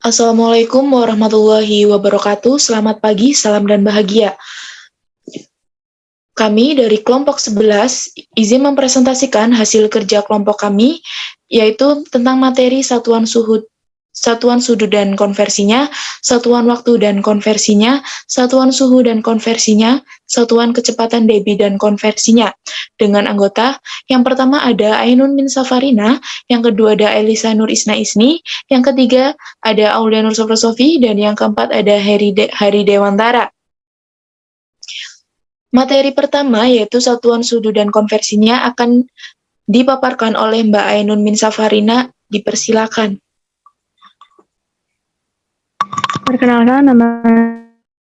Assalamualaikum warahmatullahi wabarakatuh. Selamat pagi, salam dan bahagia. Kami dari kelompok 11 izin mempresentasikan hasil kerja kelompok kami, yaitu tentang materi satuan sudut dan konversinya, satuan waktu dan konversinya, satuan suhu dan konversinya, satuan kecepatan Debye dan konversinya. Dengan anggota, yang pertama ada Ainun bin Safarina, yang kedua ada Elisa Nur Isna Isni, yang ketiga ada Aulia Nur Sofi, dan yang keempat ada Hari Dewantara. Materi pertama yaitu satuan sudut dan konversinya akan dipaparkan oleh Mbak Ainun bin Safarina. Dipersilakan. Perkenalkan, nama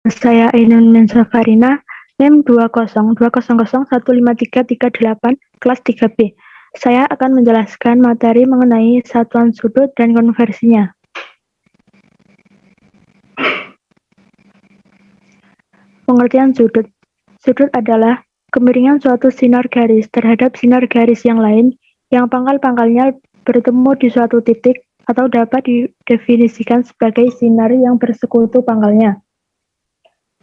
saya Ainun bin Safarina, NIM 20200153338, kelas 3B. Saya akan menjelaskan materi mengenai satuan sudut dan konversinya. Pengertian sudut. Sudut adalah kemiringan suatu sinar garis terhadap sinar garis yang lain yang pangkal-pangkalnya bertemu di suatu titik atau dapat didefinisikan sebagai sinar yang bersekutu pangkalnya.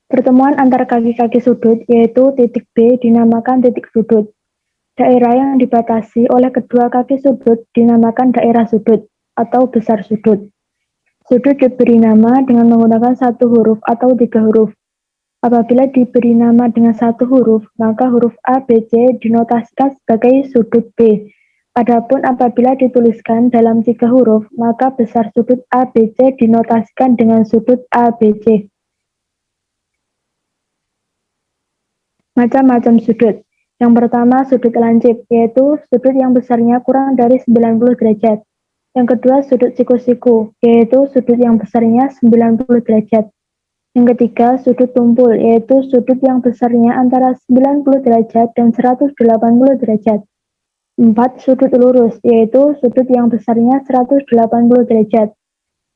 Pertemuan antara kaki-kaki sudut, yaitu titik B, dinamakan titik sudut. Daerah yang dibatasi oleh kedua kaki sudut dinamakan daerah sudut atau besar sudut. Sudut diberi nama dengan menggunakan satu huruf atau tiga huruf. Apabila diberi nama dengan satu huruf, maka huruf A, B, C dinotasikan sebagai sudut B. Adapun apabila dituliskan dalam tiga huruf, maka besar sudut A, B, C dinotasikan dengan sudut A, B, C. Macam-macam sudut. Yang pertama, sudut lancip, yaitu sudut yang besarnya kurang dari 90 derajat. Yang kedua, sudut siku-siku, yaitu sudut yang besarnya 90 derajat. Yang ketiga, sudut tumpul, yaitu sudut yang besarnya antara 90 derajat dan 180 derajat. 4. Sudut lurus, yaitu sudut yang besarnya 180 derajat.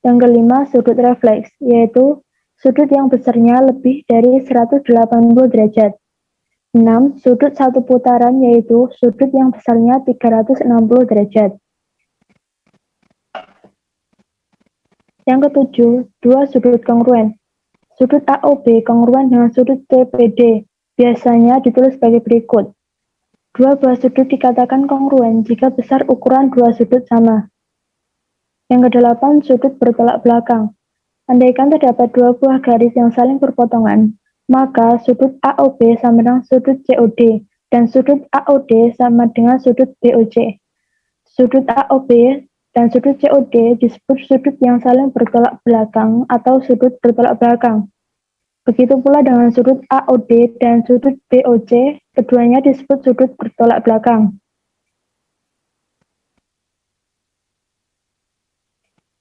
Yang kelima, sudut refleks, yaitu sudut yang besarnya lebih dari 180 derajat. 6. Sudut satu putaran, yaitu sudut yang besarnya 360 derajat. Yang ketujuh, dua sudut kongruen. Sudut AOB kongruen dengan sudut CPD, biasanya ditulis sebagai berikut. Dua buah sudut dikatakan kongruen jika besar ukuran dua sudut sama. Yang kedelapan, sudut bertolak belakang. Andaikan terdapat dua buah garis yang saling berpotongan, maka sudut AOB sama dengan sudut COD, dan sudut AOD sama dengan sudut BOC. Sudut AOB dan sudut COD disebut sudut yang saling bertolak belakang atau sudut bertolak belakang. Begitu pula dengan sudut AOD dan sudut BOC, keduanya disebut sudut bertolak belakang.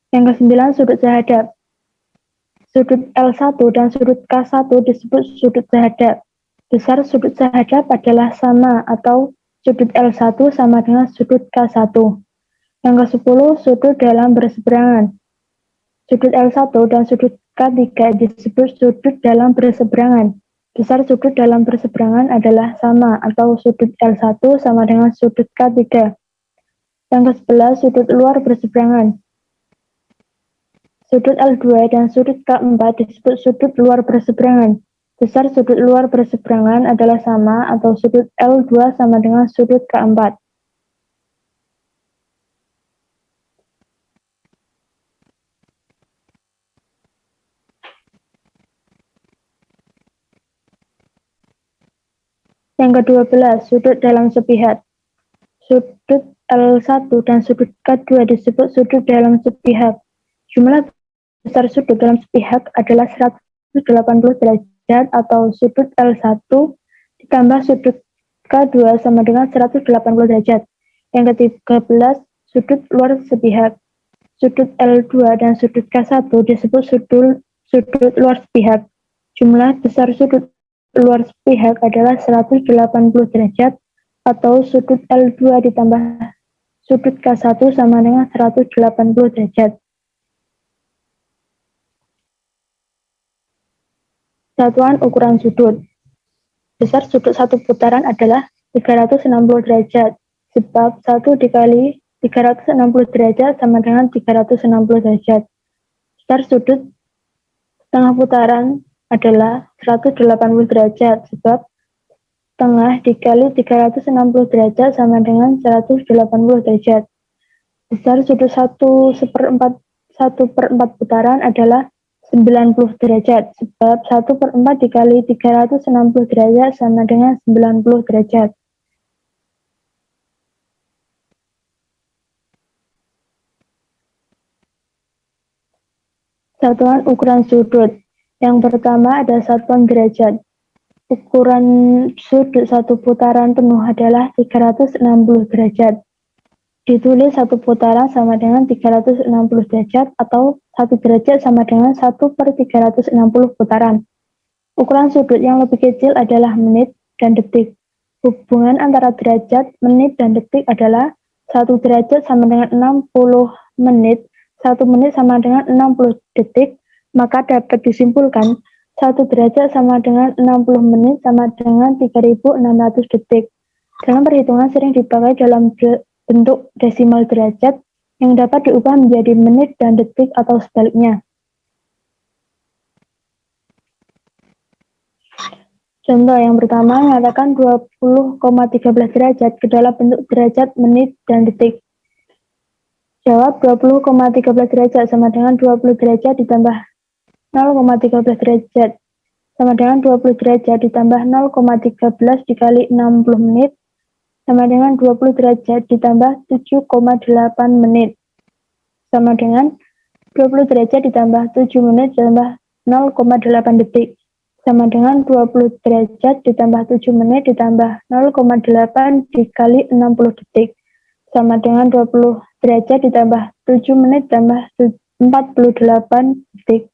Yang kesembilan, sudut sehadap. Sudut L1 dan sudut K1 disebut sudut sehadap. Besar sudut sehadap adalah sama atau sudut L1 sama dengan sudut K1. Yang ke-10, sudut dalam berseberangan. Sudut L1 dan sudut K3 disebut sudut dalam berseberangan. Besar sudut dalam berseberangan adalah sama atau sudut L1 sama dengan sudut K3. Yang ke-11, sudut luar berseberangan. Sudut L2 dan sudut K4 disebut sudut luar berseberangan. Besar sudut luar berseberangan adalah sama atau sudut L2 sama dengan sudut K4. Yang ke-12, sudut dalam sepihak. Sudut L1 dan sudut K2 disebut sudut dalam sepihak. Jumlah besar sudut dalam sepihak adalah 180 derajat atau sudut L1 ditambah sudut K2 sama dengan 180 derajat. Yang ke-13, sudut luar sepihak. Sudut L2 dan sudut K1 disebut sudut luar sepihak. Jumlah besar sudut luar sepihak adalah 180 derajat atau sudut L2 ditambah sudut K1 sama dengan 180 derajat. Satuan ukuran sudut. Besar sudut satu putaran adalah 360 derajat, sebab 1 dikali 360 derajat sama dengan 360 derajat. Besar sudut tengah putaran adalah 180 derajat, sebab tengah dikali 360 derajat sama dengan 180 derajat. Besar sudut 1/4 putaran adalah 90 derajat, sebab 1/4 dikali 360 derajat sama dengan 90 derajat. Satuan ukuran sudut. Yang pertama ada satuan derajat. Ukuran sudut satu putaran penuh adalah 360 derajat. Ditulis satu putaran sama dengan 360 derajat atau 1 derajat sama dengan 1/360 putaran. Ukuran sudut yang lebih kecil adalah menit dan detik. Hubungan antara derajat, menit, dan detik adalah 1 derajat sama dengan 60 menit, 1 menit sama dengan 60 detik, maka dapat disimpulkan 1 derajat sama dengan 60 menit sama dengan 3.600 detik. Dalam perhitungan sering dipakai dalam bentuk desimal derajat yang dapat diubah menjadi menit dan detik atau sebaliknya. Contoh yang pertama, nyatakan 20,13 derajat ke dalam bentuk derajat, menit, dan detik. Jawab 20,13 derajat sama dengan 20 derajat ditambah 0,13 derajat sama dengan 20 derajat ditambah 0,13 dikali 60 menit sama dengan 20 derajat ditambah 7,8 menit sama dengan 20 derajat ditambah 7 menit ditambah 0,8 detik sama dengan 20 derajat ditambah 7 menit ditambah 0,8 dikali 60 detik sama dengan 20 derajat ditambah 7 menit ditambah 48 detik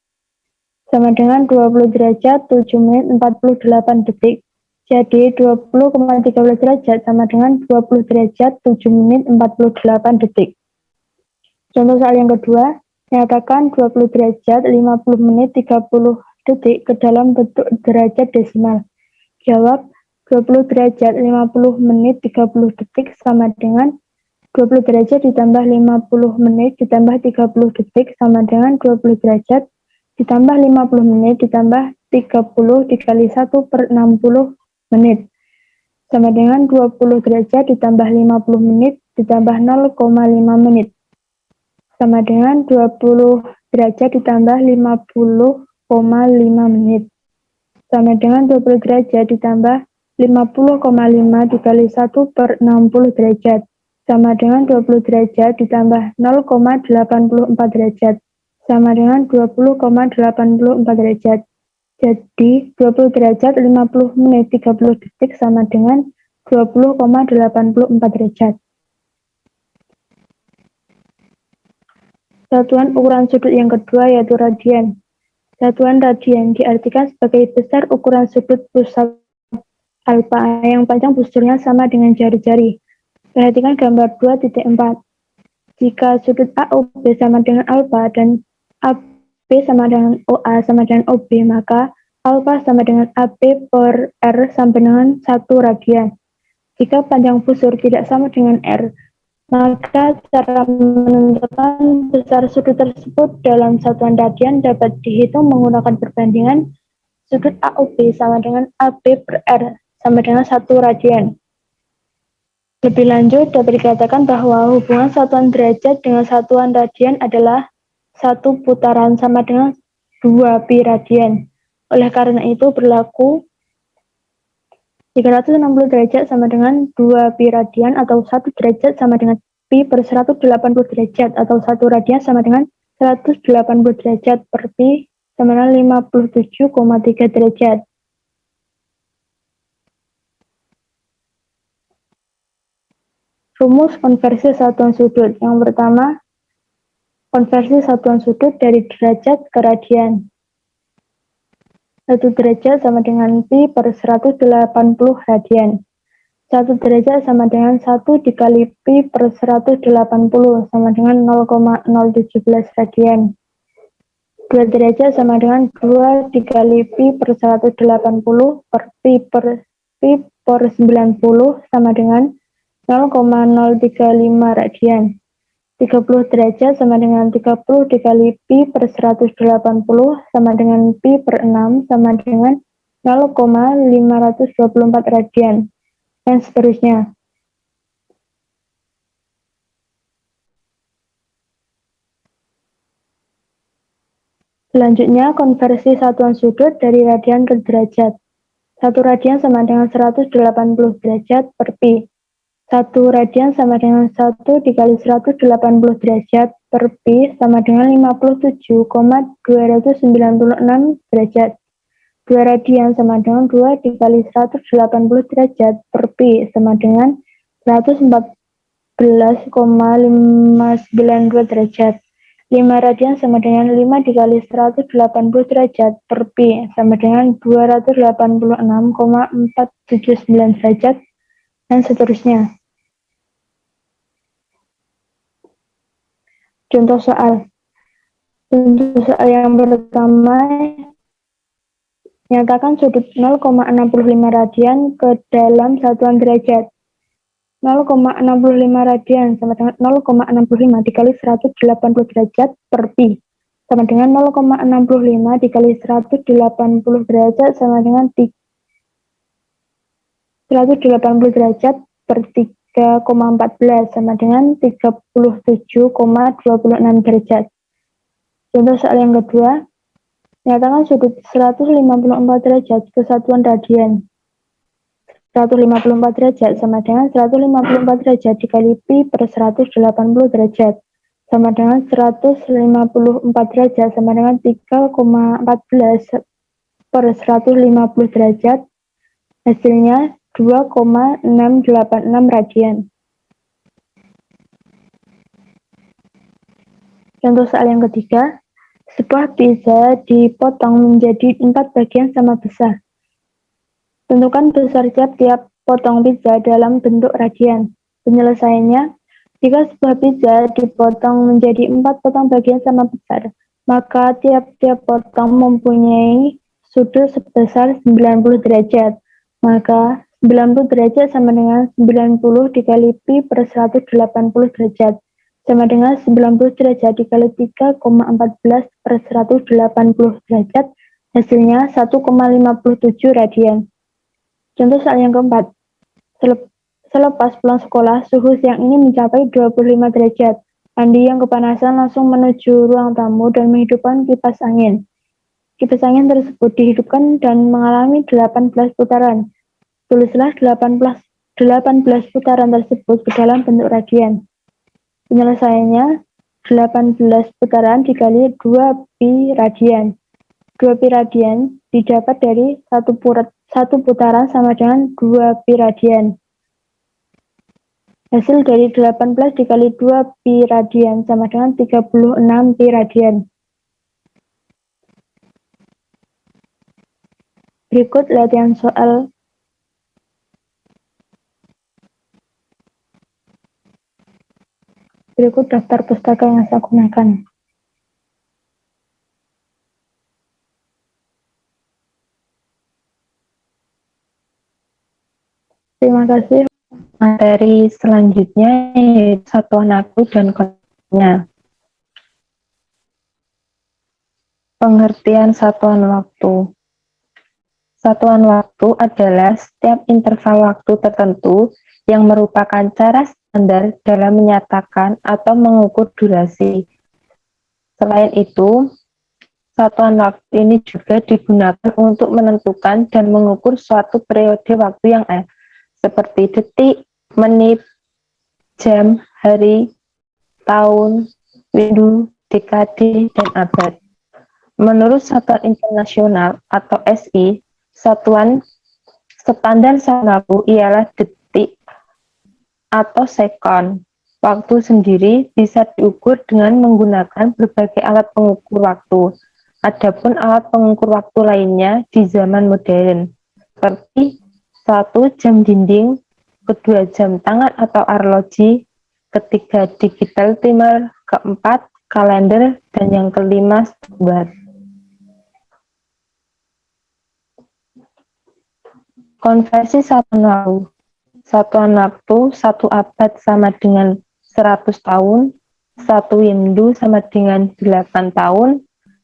sama dengan 20 derajat 7 menit 48 detik. Jadi 20,13 derajat sama dengan 20 derajat 7 menit 48 detik. Contoh soal yang kedua, nyatakan 20 derajat 50 menit 30 detik ke dalam bentuk derajat desimal. Jawab 20 derajat 50 menit 30 detik sama dengan 20 derajat ditambah 50 menit ditambah 30 detik sama dengan 20 derajat ditambah 50 menit ditambah 30 dikali 1/60 menit sama dengan 20 derajat ditambah 50 menit ditambah 0,5 menit sama dengan 20 derajat ditambah 50,5 menit sama dengan 20 derajat ditambah 50,5 dikali 1/60 derajat sama dengan 20 derajat ditambah 0,84 derajat sama dengan 20,84 derajat. Jadi 20 derajat 50 menit 30 detik sama dengan 20,84 derajat. Satuan ukuran sudut yang kedua yaitu radian. Satuan radian diartikan sebagai besar ukuran sudut pusat alfa yang panjang busurnya sama dengan jari-jari. Perhatikan gambar 2.4. Jika sudut AOB sama dengan alfa dan AB sama dengan OA sama dengan OB, maka alfa sama dengan AB per R sama dengan 1 radian. Jika panjang busur tidak sama dengan R, maka cara menentukan besar sudut tersebut dalam satuan radian dapat dihitung menggunakan perbandingan sudut AOB sama dengan AB per R sama dengan 1 radian. Lebih lanjut, dapat dikatakan bahwa hubungan satuan derajat dengan satuan radian adalah 1 putaran sama dengan 2 pi radian. Oleh karena itu berlaku 360 derajat sama dengan 2 pi radian atau 1 derajat sama dengan pi per 180 derajat atau 1 radian sama dengan 180 derajat per pi sama dengan 57,3 derajat. Rumus konversi satuan sudut. Yang pertama, konversi satuan sudut dari derajat ke radian. 1 derajat sama dengan pi per 180 radian. 1 derajat sama dengan 1 dikali pi per 180 sama dengan 0,017 radian. 2 derajat sama dengan 2 dikali pi per 180 per pi per 90 sama dengan 0,035 radian. 30 derajat sama dengan 30 dikali pi per 180 sama dengan pi per 6 sama dengan 0,524 radian, dan seterusnya. Selanjutnya, konversi satuan sudut dari radian ke derajat. 1 radian sama dengan 180 derajat per pi. 1 radian sama dengan 1 dikali 180 derajat per pi sama dengan 57,296 derajat. 2 radian sama dengan 2 dikali 180 derajat per pi sama dengan 114,592 derajat. 5 radian sama dengan 5 dikali 180 derajat per pi sama dengan 286,479 derajat, dan seterusnya. Contoh soal. Contoh soal yang pertama, nyatakan sudut 0,65 radian ke dalam satuan derajat. 0,65 radian sama dengan 0,65 dikali 180 derajat per pi sama dengan 0,65 dikali 180 derajat sama dengan 180 derajat per 3,14 sama dengan 37,26 derajat. Contoh soal yang kedua, nyatakan sudut 154 derajat ke satuan radian. 154 derajat sama dengan 154 derajat dikali pi per 180 derajat sama dengan 154 derajat sama dengan 3,14 per 150 derajat, hasilnya 2,686 radian. Contoh soal yang ketiga, sebuah pizza dipotong menjadi 4 bagian sama besar. Tentukan besar tiap-tiap potong pizza dalam bentuk radian. Penyelesaiannya, jika sebuah pizza dipotong menjadi 4 potong bagian sama besar, maka tiap-tiap potong mempunyai sudut sebesar 90 derajat. Maka 90 derajat sama dengan 90 dikali pi per 180 derajat, sama dengan 90 derajat dikali 3,14 per 180 derajat, hasilnya 1,57 radian. Contoh soal yang keempat, selepas pulang sekolah, suhu siang ini mencapai 25 derajat. Andi yang kepanasan langsung menuju ruang tamu dan menghidupkan kipas angin. Kipas angin tersebut dihidupkan dan mengalami 18 putaran. Tulislah 18 putaran tersebut ke dalam bentuk radian. Penyelesaiannya, 18 putaran dikali 2 pi radian. 2 pi radian didapat dari satu putaran sama dengan 2 pi radian. Hasil dari 18 dikali 2 pi radian sama dengan 36 pi radian. Berikut latihan soal. Berikut daftar pustaka yang saya gunakan. Terima kasih. Materi selanjutnya yaitu satuan waktu dan konsepnya. Pengertian satuan waktu. Satuan waktu adalah setiap interval waktu tertentu yang merupakan cara standar dalam menyatakan atau mengukur durasi. Selain itu, satuan waktu ini juga digunakan untuk menentukan dan mengukur suatu periode waktu yang seperti detik, menit, jam, hari, tahun, minggu, dekade, dan abad. Menurut Satuan Internasional atau SI, satuan standar satuan waktu ialah detik atau sekon. Waktu sendiri bisa diukur dengan menggunakan berbagai alat pengukur waktu. Adapun alat pengukur waktu lainnya di zaman modern, seperti 1 jam dinding, kedua jam tangan atau arloji, ketiga digital timer, keempat kalender, dan yang kelima stopwatch. Konversi satuan waktu. Satuan waktu 1 abad sama dengan 100 tahun, 1 windu sama dengan 8 tahun,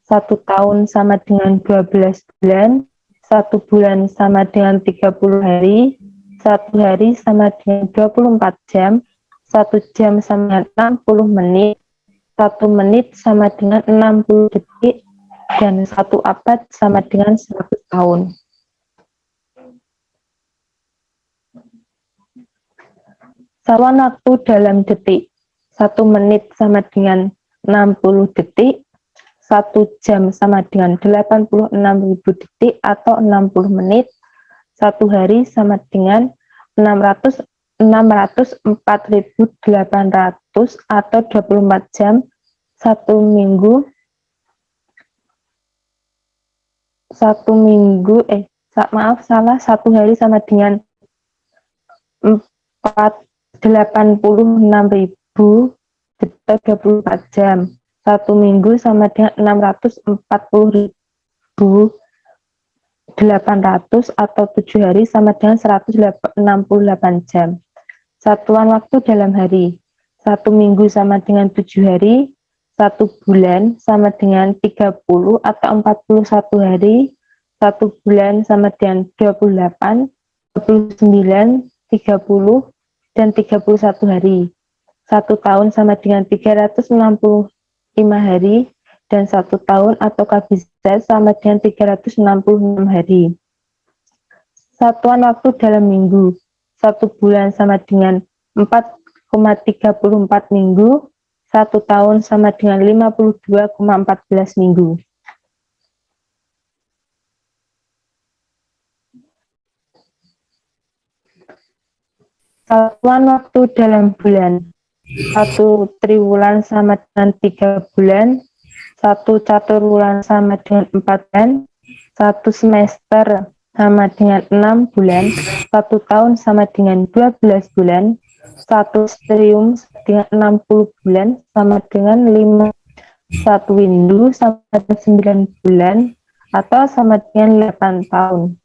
1 tahun sama dengan 12 bulan, 1 bulan sama dengan 30 hari, 1 hari sama dengan 24 jam, 1 jam sama dengan 60 menit, 1 menit sama dengan 60 detik, dan 1 abad sama dengan 100 tahun. Satuan waktu dalam detik. 1 menit sama dengan 60 detik, 1 jam sama dengan 86.000 detik atau 60 menit, 1 hari sama dengan 604.800 atau 24 jam, 1 minggu, 1 hari sama dengan 86.000 atau 24 jam. 1 minggu sama dengan 640.800 atau 7 hari sama dengan 168 jam. Satuan waktu dalam hari. 1 minggu sama dengan 7 hari, 1 bulan sama dengan 30 atau 41 hari, 1 bulan sama dengan 28, 29, 30, dan 31 hari. 1 tahun sama dengan 365 hari, dan 1 tahun atau kabisat sama dengan 366 hari. Satuan waktu dalam minggu. 1 bulan sama dengan 4,34 minggu, 1 tahun sama dengan 52,14 minggu. Satuan waktu dalam bulan. 1 triwulan sama dengan 3 bulan, 1 caturwulan sama dengan 4 bulan, 1 semester sama dengan 6 bulan, 1 tahun sama dengan 12 bulan, 1 strium dengan 60 bulan sama dengan 5, 1 windu sama dengan 9 bulan atau sama dengan 8 tahun,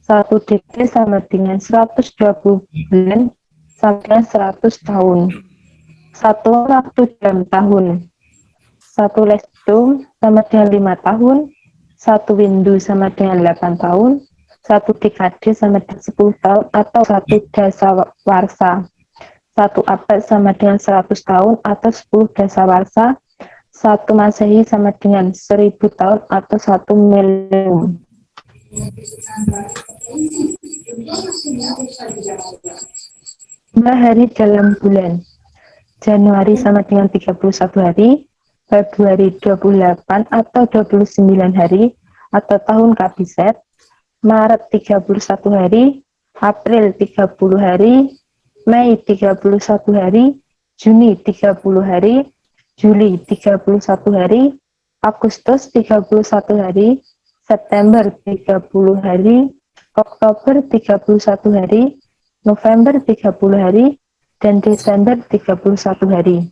1 dekade sama dengan 120 bulan sama dengan 100 tahun. Satuan waktu dalam tahun. 1 lestrum sama dengan 5 tahun, 1 windu sama dengan 8 tahun, 1 dekade sama dengan 10 tahun atau 1 dasawarsa. 1 abad sama dengan 100 tahun atau 10 dasawarsa, 1 masehi sama dengan 1000 tahun atau 1 milenium. Hari dalam bulan. Januari sama dengan 31 hari, Februari 28 atau 29 hari atau tahun kabisat, Maret 31 hari, April 30 hari, Mei 31 hari, Juni 30 hari, Juli 31 hari, Agustus 31 hari, September 30 hari, Oktober 31 hari, November 30 hari, dan Desember 31 hari.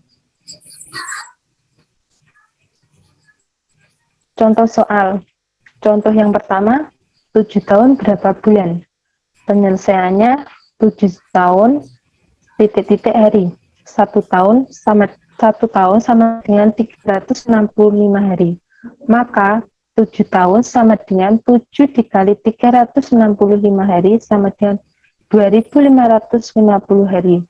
Contoh soal. Contoh yang pertama, 7 tahun berapa bulan? Penyelesaiannya 7 tahun titik-titik hari. 1 tahun sama dengan 365 hari. Maka 7 tahun sama dengan 7 dikali 365 hari sama dengan 2550 hari.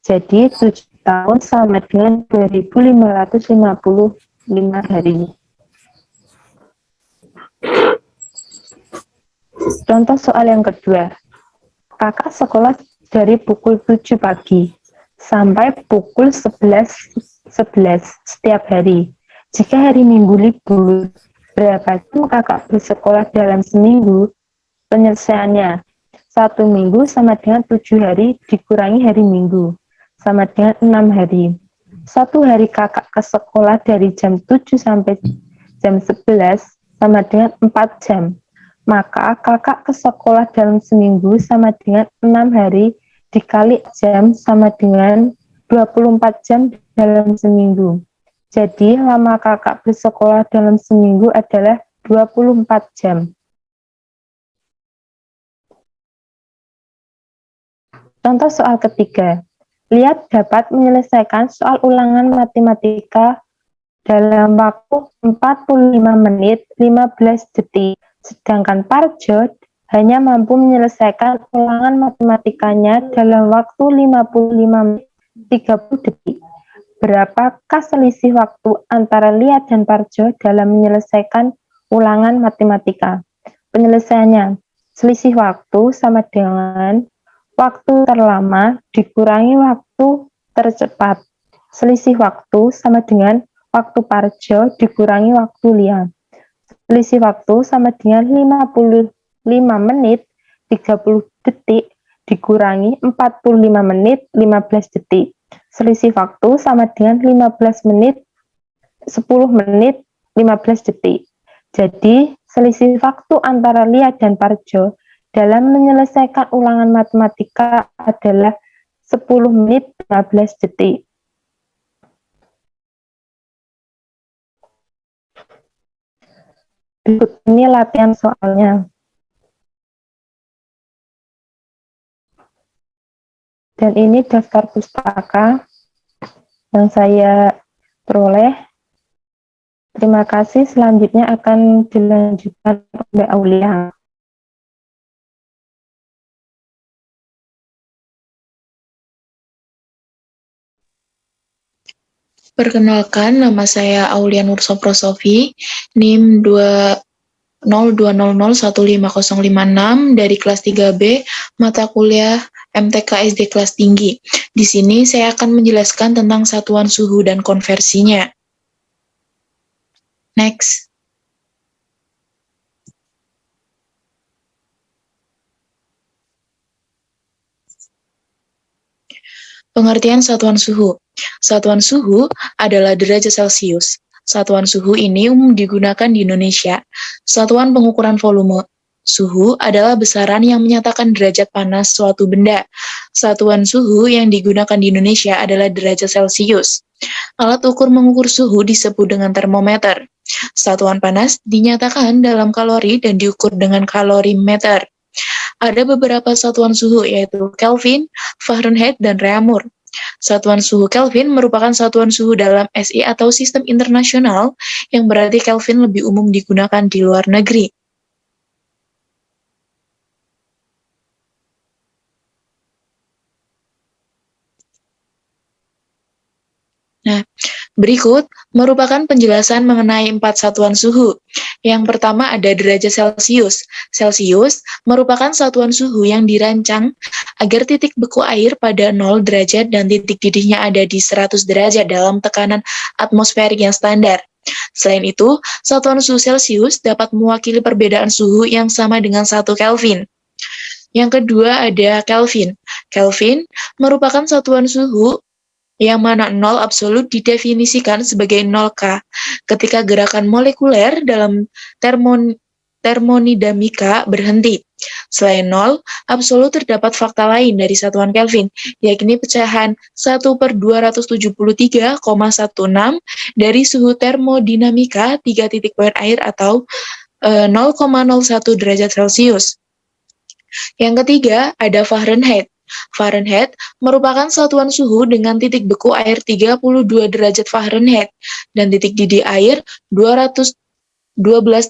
Jadi 7 tahun sama dengan 2555 hari. Contoh soal yang kedua. Kakak sekolah dari pukul 7 pagi sampai pukul 11 setiap hari. Jika hari Minggu libur, berapa jam kakak bersekolah dalam seminggu? Penyelesaiannya, 1 minggu sama dengan 7 hari dikurangi hari Minggu, sama dengan 6 hari. 1 hari kakak ke sekolah dari jam 7 sampai jam 11 sama dengan 4 jam. Maka kakak ke sekolah dalam seminggu sama dengan 6 hari dikali jam sama dengan 24 jam dalam seminggu. Jadi lama kakak bersekolah dalam seminggu adalah 24 jam. Contoh soal ketiga. Lihat dapat menyelesaikan soal ulangan matematika dalam waktu 45 menit 15 detik, sedangkan Parjot hanya mampu menyelesaikan ulangan matematikanya dalam waktu 55 menit 30 detik. Berapakah selisih waktu antara Lia dan Parjo dalam menyelesaikan ulangan matematika? Penyelesaiannya, selisih waktu sama dengan waktu terlama dikurangi waktu tercepat. Selisih waktu sama dengan waktu Parjo dikurangi waktu Lia. Selisih waktu sama dengan 55 menit 30 detik dikurangi 45 menit 15 detik. Selisih waktu sama dengan 15 menit 10 menit 15 detik. Jadi, selisih waktu antara Lia dan Parjo dalam menyelesaikan ulangan matematika adalah 10 menit 15 detik. Berikut ini latihan soalnya. Dan ini daftar pustaka yang saya peroleh. Terima kasih. Selanjutnya akan dilanjutkan oleh Aulia. Perkenalkan, nama saya Aulia Nursoprosofi, NIM 202001506 dari kelas 3B, mata kuliah MTK SD kelas tinggi. Di sini saya akan menjelaskan tentang satuan suhu dan konversinya. Next. Pengertian satuan suhu. Satuan suhu adalah derajat Celcius. Satuan suhu ini umum digunakan di Indonesia. Satuan pengukuran volume suhu adalah besaran yang menyatakan derajat panas suatu benda. Satuan suhu yang digunakan di Indonesia adalah derajat Celcius. Alat ukur mengukur suhu disebut dengan termometer. Satuan panas dinyatakan dalam kalori dan diukur dengan kalorimeter. Ada beberapa satuan suhu yaitu Kelvin, Fahrenheit, dan Reaumur. Satuan suhu Kelvin merupakan satuan suhu dalam SI atau sistem internasional, yang berarti Kelvin lebih umum digunakan di luar negeri. Nah, berikut merupakan penjelasan mengenai 4 satuan suhu. Yang pertama ada derajat Celcius. Celcius merupakan satuan suhu yang dirancang agar titik beku air pada 0 derajat dan titik didihnya ada di 100 derajat dalam tekanan atmosferik yang standar. Selain itu, satuan suhu Celcius dapat mewakili perbedaan suhu yang sama dengan 1 Kelvin. Yang kedua ada Kelvin. Kelvin merupakan satuan suhu yang mana 0 absolut didefinisikan sebagai 0K ketika gerakan molekuler dalam termodinamika berhenti. Selain 0, absolut terdapat fakta lain dari satuan Kelvin, yakni pecahan 1/273,16 dari suhu termodinamika 3 titik poin air atau 0,01 derajat Celcius. Yang ketiga, ada Fahrenheit. Fahrenheit merupakan satuan suhu dengan titik beku air 32 derajat Fahrenheit dan titik didih air 212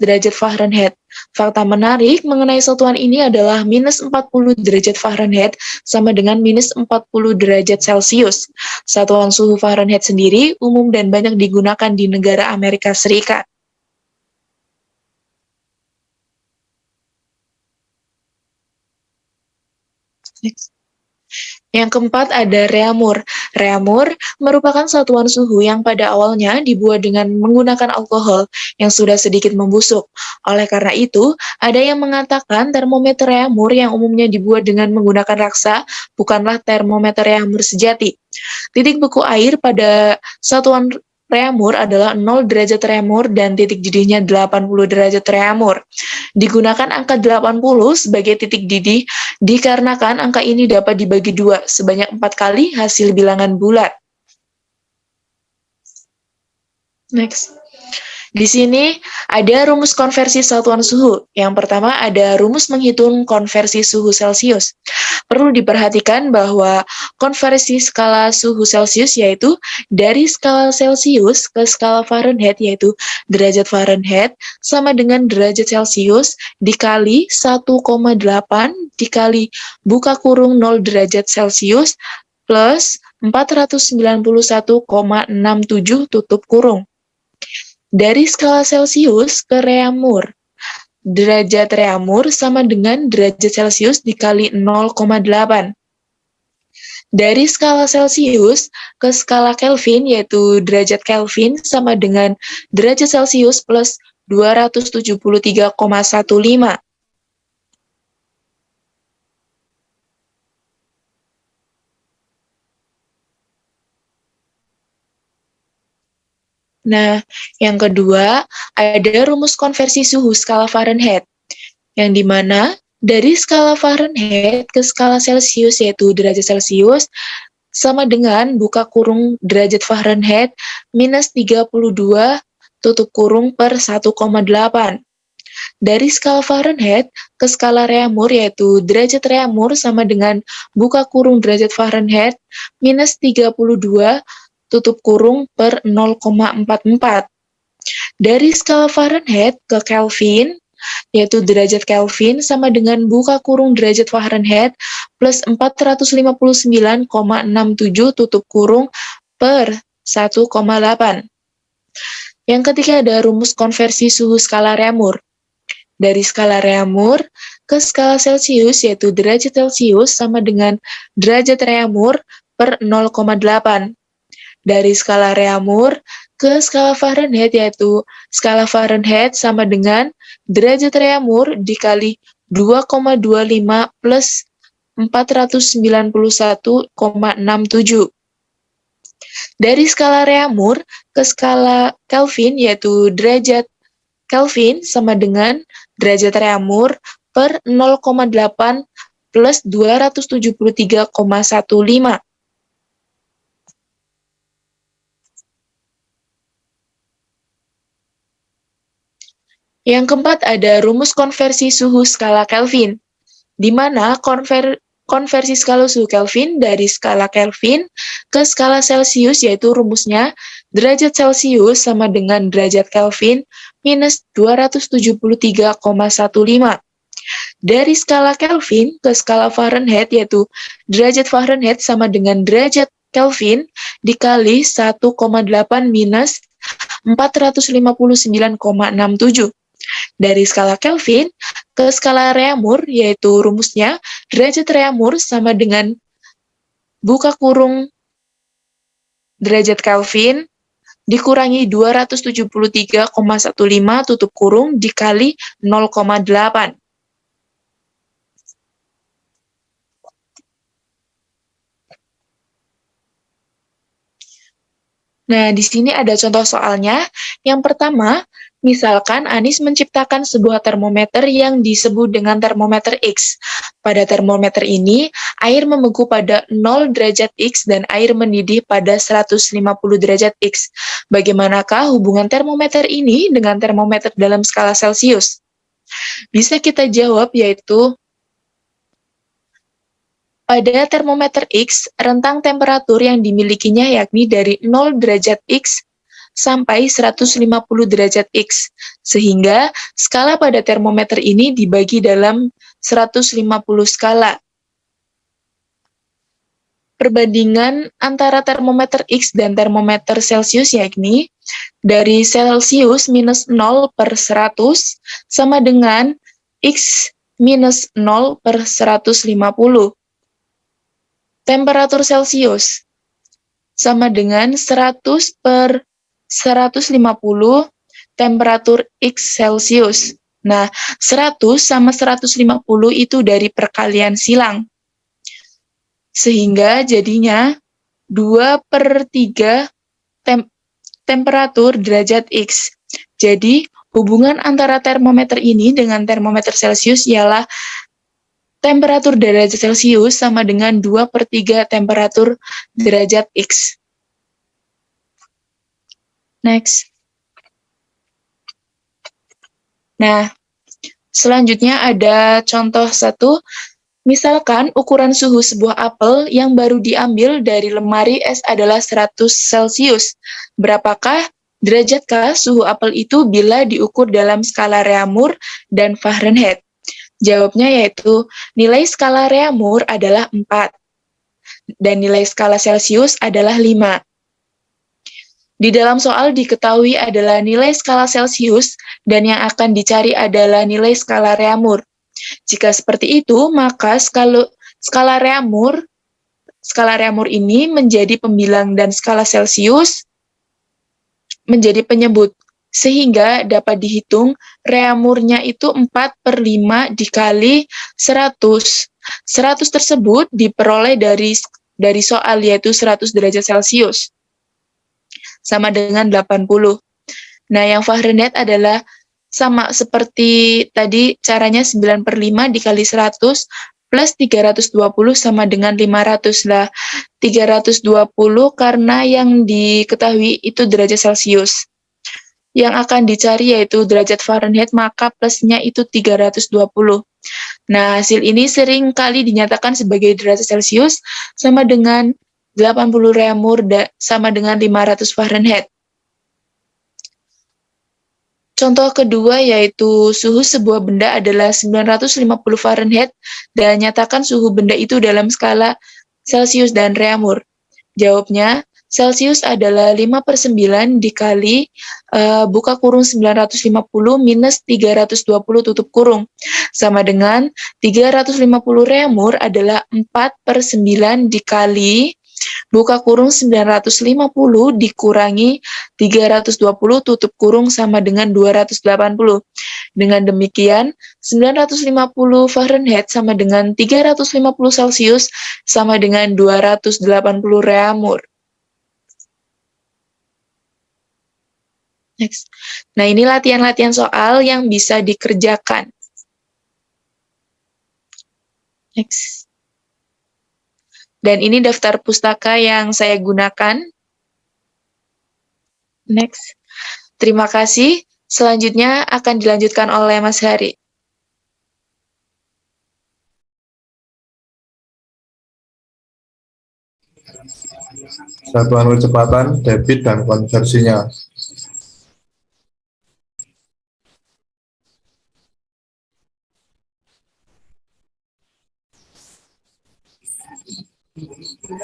derajat Fahrenheit. Fakta menarik mengenai satuan ini adalah minus 40 derajat Fahrenheit sama dengan minus 40 derajat Celcius. Satuan suhu Fahrenheit sendiri umum dan banyak digunakan di negara Amerika Serikat. Next. Yang keempat ada Reaumur. Reaumur merupakan satuan suhu yang pada awalnya dibuat dengan menggunakan alkohol yang sudah sedikit membusuk. Oleh karena itu, ada yang mengatakan termometer Reaumur yang umumnya dibuat dengan menggunakan raksa bukanlah termometer Reaumur sejati. Titik beku air pada satuan Reaumur adalah 0 derajat Reaumur dan titik didihnya 80 derajat Reaumur. Digunakan angka 80 sebagai titik didih dikarenakan angka ini dapat dibagi 2 sebanyak 4 kali hasil bilangan bulat. Next. Di sini ada rumus konversi satuan suhu. Yang pertama ada rumus menghitung konversi suhu Celcius. Perlu diperhatikan bahwa konversi skala suhu Celcius yaitu dari skala Celcius ke skala Fahrenheit yaitu derajat Fahrenheit sama dengan derajat Celcius dikali 1,8 dikali buka kurung 0 derajat Celcius plus 491,67 tutup kurung. Dari skala Celcius ke Reaumur. Derajat Reaumur sama dengan derajat Celcius dikali 0,8. Dari skala Celcius ke skala Kelvin, yaitu derajat Kelvin sama dengan derajat Celcius plus 273,15. Nah, yang kedua, ada rumus konversi suhu skala Fahrenheit, yang dimana dari skala Fahrenheit ke skala Celcius, yaitu derajat Celcius, sama dengan buka kurung derajat Fahrenheit minus 32 tutup kurung per 1,8. Dari skala Fahrenheit ke skala Reaumur, yaitu derajat Reaumur sama dengan buka kurung derajat Fahrenheit minus 32 tutup kurung per 0,44. Dari skala Fahrenheit ke Kelvin, yaitu derajat Kelvin sama dengan buka kurung derajat Fahrenheit plus 459,67 tutup kurung per 1,8. Yang ketiga ada rumus konversi suhu skala Reaumur. Dari skala Reaumur ke skala Celcius, yaitu derajat Celcius sama dengan derajat Reaumur per 0,8. Dari skala Reaumur ke skala Fahrenheit, yaitu skala Fahrenheit sama dengan derajat Reaumur dikali 2,25 plus 491,67. Dari skala Reaumur ke skala Kelvin, yaitu derajat Kelvin sama dengan derajat Reaumur per 0,8 plus 273,15. Yang keempat ada rumus konversi suhu skala Kelvin, di mana konversi skala suhu Kelvin dari skala Kelvin ke skala Celcius, yaitu rumusnya derajat Celcius sama dengan derajat Kelvin minus 273,15. Dari skala Kelvin ke skala Fahrenheit, yaitu derajat Fahrenheit sama dengan derajat Kelvin dikali 1,8 minus 459,67. Dari skala Kelvin ke skala Reaumur, yaitu rumusnya derajat Reaumur sama dengan buka kurung derajat Kelvin dikurangi 273,15 tutup kurung dikali 0,8. Nah, di sini ada contoh soalnya. Yang pertama, misalkan Anis menciptakan sebuah termometer yang disebut dengan termometer X. Pada termometer ini, air membeku pada 0 derajat X dan air mendidih pada 150 derajat X. Bagaimanakah hubungan termometer ini dengan termometer dalam skala Celcius? Bisa kita jawab yaitu pada termometer X, rentang temperatur yang dimilikinya yakni dari 0 derajat X sampai 150 derajat X, sehingga skala pada termometer ini dibagi dalam 150 skala. Perbandingan antara termometer X dan termometer Celcius yakni dari Celcius minus 0 per 100 sama dengan X minus 0 per 150. Temperatur Celcius sama dengan 100 per 150 temperatur X Celcius. Nah, 100 sama 150 itu dari perkalian silang. Sehingga jadinya 2 per 3 temperatur derajat X. Jadi, hubungan antara termometer ini dengan termometer Celcius ialah temperatur derajat Celcius sama dengan 2 per 3 temperatur derajat X. Next. Nah, selanjutnya ada contoh 1. Misalkan ukuran suhu sebuah apel yang baru diambil dari lemari es adalah 100 Celcius. Berapakah derajatkah suhu apel itu bila diukur dalam skala Reaumur dan Fahrenheit? Jawabnya yaitu nilai skala Reaumur adalah 4 dan nilai skala Celcius adalah 5. Di dalam soal diketahui adalah nilai skala Celcius dan yang akan dicari adalah nilai skala Reaumur. Jika seperti itu, maka skala Reaumur ini menjadi pembilang dan skala Celcius menjadi penyebut, sehingga dapat dihitung Reaumurnya itu 4/5 dikali 100. 100 tersebut diperoleh dari soal, yaitu 100 derajat Celcius, sama dengan 80. Nah, yang Fahrenheit adalah sama seperti tadi, caranya 9/5 dikali 100 plus 320 sama dengan 500 lah. 320 karena yang diketahui itu derajat Celcius. Yang akan dicari yaitu derajat Fahrenheit, maka plusnya itu 320. Nah, hasil ini sering kali dinyatakan sebagai derajat Celcius sama dengan 80 Reaumur sama dengan 500 Fahrenheit. Contoh kedua yaitu suhu sebuah benda adalah 950 Fahrenheit dan nyatakan suhu benda itu dalam skala Celcius dan Reaumur. Jawabnya, Celcius adalah 5/9 dikali buka kurung 950 minus 320 tutup kurung. Sama dengan 350 Reaumur adalah 4/9 dikali buka kurung 950 dikurangi 320 tutup kurung sama dengan 280. Dengan demikian, 950 Fahrenheit sama dengan 350 Celcius sama dengan 280 Reaumur. Next. Nah, ini latihan-latihan soal yang bisa dikerjakan. Next. Dan ini daftar pustaka yang saya gunakan. Next. Terima kasih. Selanjutnya akan dilanjutkan oleh Mas Hari. Satuan kecepatan, debit, dan konversinya.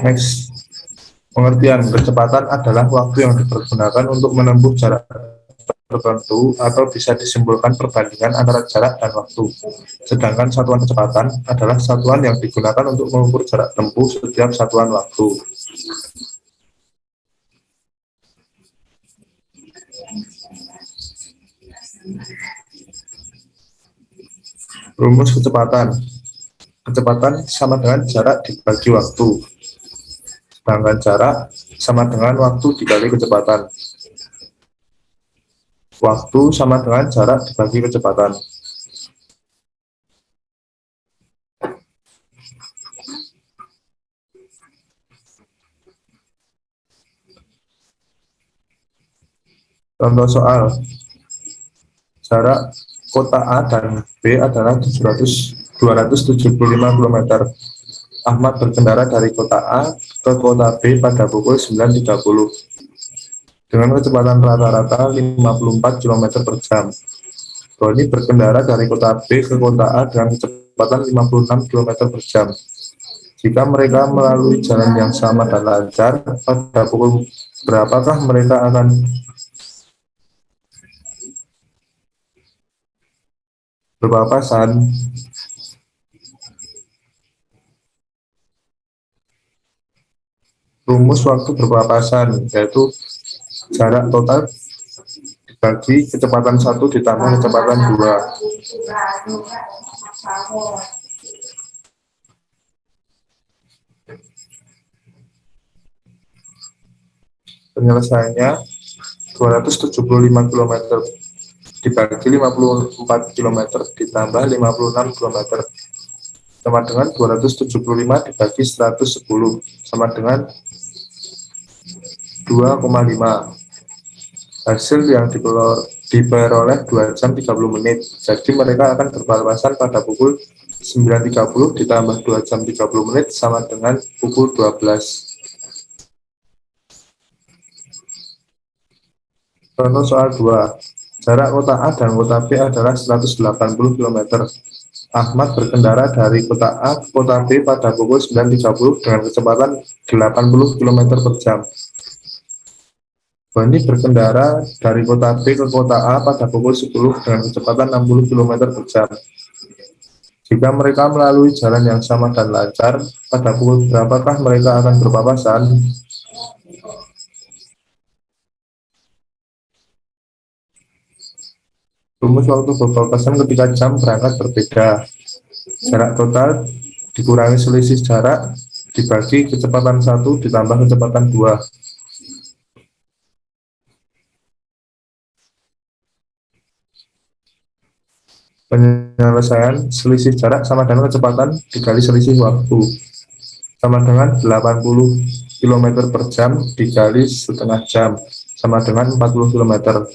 Next. Pengertian kecepatan adalah waktu yang dipergunakan untuk menempuh jarak tertentu atau bisa disimpulkan perbandingan antara jarak dan waktu. Sedangkan satuan kecepatan adalah satuan yang digunakan untuk mengukur jarak tempuh setiap satuan waktu. Rumus kecepatan. Kecepatan sama dengan jarak dibagi waktu. Sedangkan jarak sama dengan waktu dikali kecepatan. Waktu sama dengan jarak dibagi kecepatan. Contoh soal. Jarak kota A dan B adalah 275 km. Ahmad berkendara dari kota A ke kota B pada pukul 9.30 dengan kecepatan rata-rata 54 km per jam. Roni berkendara dari kota B ke kota A dengan kecepatan 56 km per jam. Jika mereka melalui jalan yang sama dan lancar, pada pukul berapakah mereka akan berpapasan? Rumus waktu berpapasan yaitu jarak total dibagi kecepatan 1 ditambah kecepatan 2. Penyelesaiannya 275 km dibagi 54 km ditambah 56 km sama dengan 275 dibagi 110 sama dengan 2,5. Hasil yang diperoleh 2 jam 30 menit. Jadi mereka akan berpapasan pada pukul 9.30 ditambah 2 jam 30 menit sama dengan pukul 12. Contoh soal 2. Jarak kota A dan kota B adalah 180 km. Ahmad berkendara dari kota A ke kota B pada pukul 9.30 dengan kecepatan 80 km per jam. Bani berkendara dari kota B ke kota A pada pukul 10 dengan kecepatan 60 km per jam. Jika mereka melalui jalan yang sama dan lancar, pada pukul berapakah mereka akan berpapasan? Rumus waktu berpapasan ketika jam berangkat berbeda. Jarak total dikurangi selisih jarak dibagi kecepatan 1 ditambah kecepatan 2. Penyelesaian selisih jarak sama dengan kecepatan dikali selisih waktu sama dengan 80 km per jam dikali setengah jam sama dengan 40 km.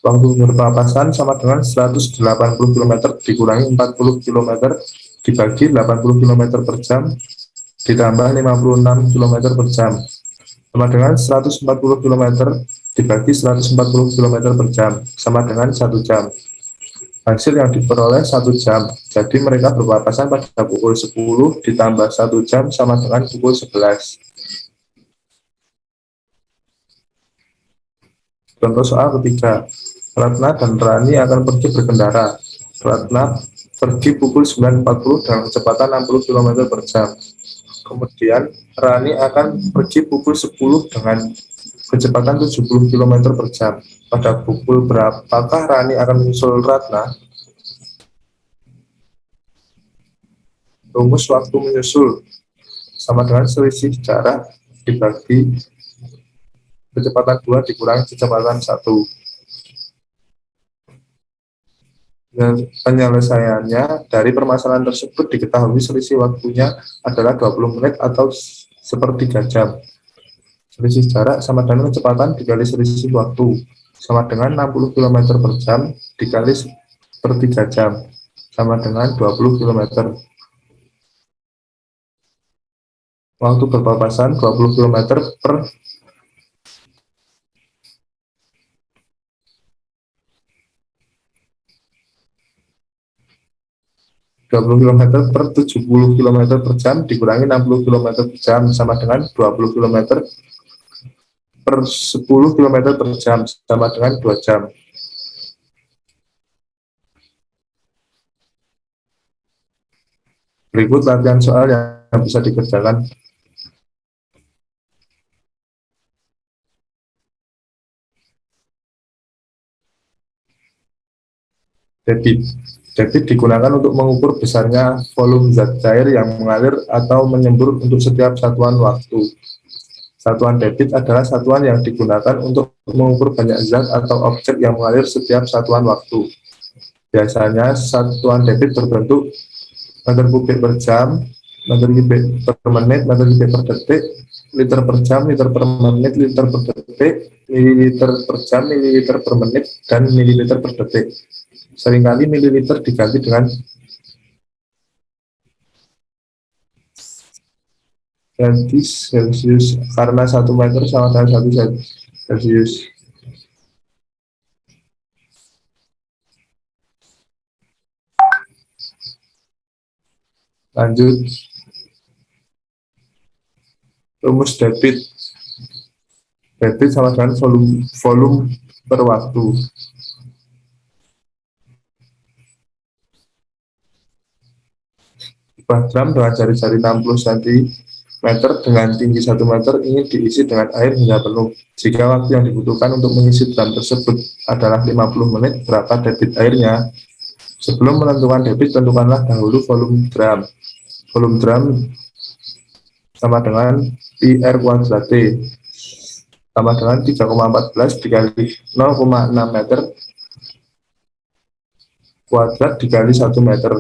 Waktu berpapasan sama dengan 180 km dikurangi 40 km dibagi 80 km per jam ditambah 56 km per jam sama dengan 140 km dibagi 140 km per jam sama dengan 1 jam. Hasil yang diperoleh 1 jam. Jadi mereka berpapasan pada pukul 10 ditambah 1 jam sama dengan pukul 11. Contoh soal ketiga. Ratna dan Rani akan pergi berkendara. Ratna pergi pukul 9.40 dengan kecepatan 60 km per jam. Kemudian Rani akan pergi pukul 10 dengan kecepatan 70 km per jam. Pada pukul berapakah Rani akan menyusul Ratna? Rumus waktu menyusul sama dengan selisih jarak dibagi kecepatan 2 dikurangi kecepatan 1. Penyelesaiannya dari permasalahan tersebut diketahui selisih waktunya adalah 20 menit atau sepertiga jam. Selisih jarak sama dengan kecepatan dikali selisih waktu sama dengan 60 km per jam dikali sepertiga jam sama dengan 20 km. Waktu berpapasan 20 km per 20 km per 70 km per jam dikurangi 60 km per jam sama dengan 20 km per 10 km per jam sama dengan 2 jam. Berikut latihan soal yang bisa dikerjakan. Debit digunakan untuk mengukur besarnya volume zat cair yang mengalir atau menyembur untuk setiap satuan waktu. Satuan debit adalah satuan yang digunakan untuk mengukur banyak zat atau objek yang mengalir setiap satuan waktu. Biasanya satuan debit berbentuk meter kubik per jam, meter kubik per menit, meter kubik per detik, liter per jam, liter per menit, liter per detik, mililiter per jam, mililiter per menit, dan mililiter per detik. Seringkali mililiter diganti dengan Celsius karena 1 meter sama dengan 1 Celsius. Lanjut. Rumus debit. Debit sama dengan volume per waktu. Dram dengan jari-jari 60 cm dengan tinggi 1 meter ingin diisi dengan air hingga penuh. Jika waktu yang dibutuhkan untuk mengisi dram tersebut adalah 50 menit, berapa debit airnya? Sebelum menentukan debit, tentukanlah dahulu volume dram. Volume dram sama dengan PR kuadrat T sama dengan 3,14 dikali 0,6 meter kuadrat dikali 1 meter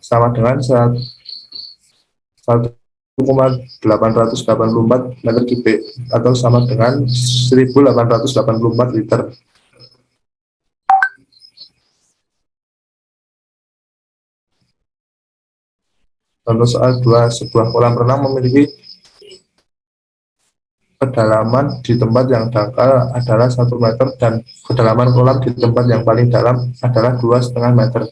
sama dengan 1,884 meter kubik atau sama dengan 1884 liter. Contoh soal 2, sebuah kolam renang memiliki kedalaman di tempat yang dangkal adalah 1 meter dan kedalaman kolam di tempat yang paling dalam adalah 2,5 meter.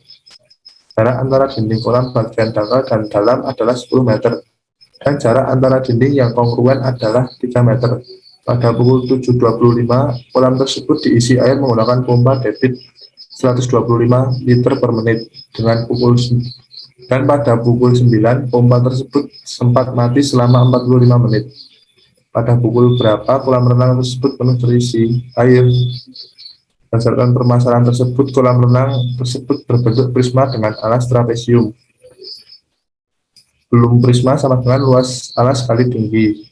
Jarak antara dinding kolam bagian dangkal dan dalam adalah 10 meter. Dan jarak antara dinding yang kongruen adalah 3 meter. Pada pukul 7.25, kolam tersebut diisi air menggunakan pompa debit 125 liter per menit dan pada pukul 9, pompa tersebut sempat mati selama 45 menit. Pada pukul berapa kolam renang tersebut penuh terisi air? Berdasarkan permasalahan tersebut, kolam renang tersebut berbentuk prisma dengan alas trapesium. Volume prisma sama dengan luas alas kali tinggi.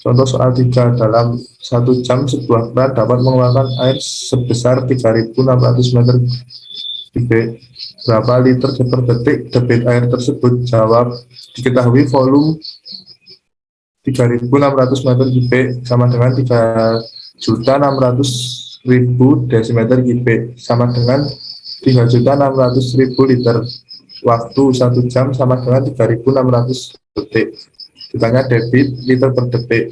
Contoh soal 3, dalam 1 jam sebuah keran dapat mengeluarkan air sebesar 3.600 meter kubik. Berapa liter per detik debit air tersebut? Jawab. Diketahui volume 3.600 meter kubik sama dengan 3.600.000 desimeter kubik sama dengan 3.600.000 liter. Waktu 1 jam sama dengan 3.600 detik. Ditanya debit liter per detik.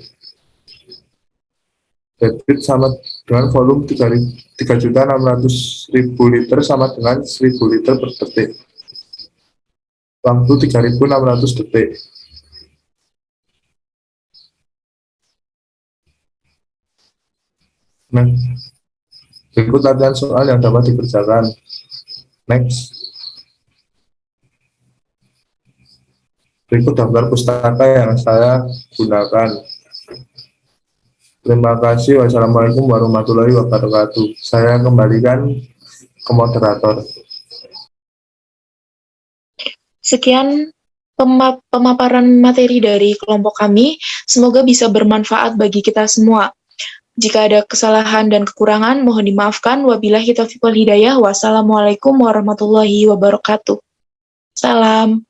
Debit sama dengan volume 3.600.000 liter sama dengan 1.000 liter per detik. Waktu 3.600 detik. Nah, berikut latihan soal yang dapat dikerjakan. Next. Berikut daftar pustaka yang saya gunakan. Terima kasih. Wassalamualaikum warahmatullahi wabarakatuh. Saya kembalikan ke moderator. Sekian pemaparan materi dari kelompok kami. Semoga bisa bermanfaat bagi kita semua. Jika ada kesalahan dan kekurangan, mohon dimaafkan. Wabillahi taufiq wal hidayah. Wassalamualaikum warahmatullahi wabarakatuh. Salam.